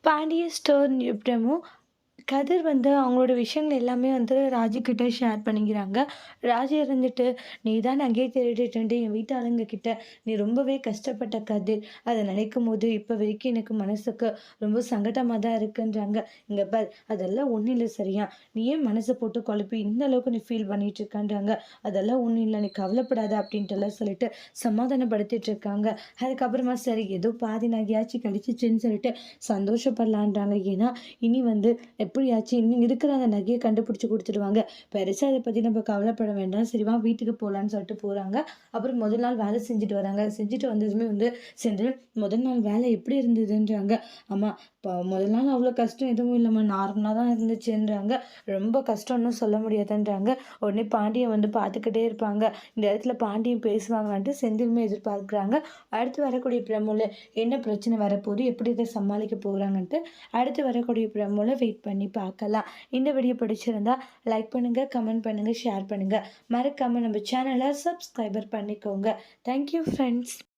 Pandya store நிறுவனமும் கதிர் அவங்களோட விஷயங்கள் எல்லாமே ராஜுகிட்ட ஷேர் பண்ணிக்கிறாங்க. ராஜு இருந்துட்டு, "நீ தான் நகைய திருடிட்டன்ட்டு என் வீட்டு ஆளுங்க கிட்ட நீ ரொம்பவே கஷ்டப்பட்ட கதிர். அத நினைக்கும்போது இப்ப வரைக்கும் எனக்கு மனசுக்கு ரொம்ப சங்கடமா தான் இருக்குன்றாங்க. இங்க பார் அதெல்லாம் ஒண்ணும் இல்ல சரியா? நீ ஏன் மனச போட்டு குழப்பி இந்த அளவுக்கு நீ ஃபீல் பண்ணிட்டு இருக்கன்றாங்க. அதெல்லாம் ஒண்ணும் இல்ல. நீ கவலைப்படாத" அப்படின்ட்டுலாம் சொல்லிட்டு சமாதானப்படுத்திட்டு இருக்காங்க. அதுக்கப்புறமா சரி ஏதோ பாதி நகையாச்சும் கிடைச்சிச்சுன்னு சொல்லிட்டு சந்தோஷப்படலான்றாங்க. ஏன்னா, இனி எப்படியாச்சும் இன்னும் இருக்கிற அந்த நகைய கண்டுபிடிச்சு குடுத்துடுவாங்க. பெருசா இத பத்தி நம்ம கவலைப்பட வேண்டாம். சரி வா வீட்டுக்கு போலான்னு சொல்லிட்டு போறாங்க. அப்புறம் முதல் நாள் வேலை செஞ்சுட்டு வராங்க. செஞ்சுட்டு வந்ததுமே செந்தில் முதல் நாள் வேலை எப்படி இருந்ததுன்றாங்க. அம்மா முதல் நாள் அவ்வளோ கஷ்டம் எதுவும் இல்லம்மா. நார்மலா தான் இருந்துச்சுன்றாங்க. ரொம்ப கஷ்டம்னு சொல்ல முடியாதுன்றாங்க. உடனே பாண்டியன் பார்த்துக்கிட்டே இருப்பாங்க. இந்த இடத்துல பாண்டியன் பேசுவாங்கன்ட்டு செந்திலுமே எதிர்பார்க்குறாங்க. அடுத்து வரக்கூடிய ப்ரோமோல என்ன பிரச்சனை வரப்போகுது? எப்படி இத சமாளிக்க போறாங்கன்ட்டு அடுத்து வரக்கூடிய ப்ரோமோல வெயிட் பண்ணி பார்க்கலாம். இந்த வீடியோ பிடிச்சிருந்தா லைக் பண்ணுங்க, கமெண்ட் பண்ணுங்க, ஷேர் பண்ணுங்க. மறக்காம நம்ம சேனலை சப்ஸ்கிரைபர் பண்ணிக்கோங்க. Thank you friends.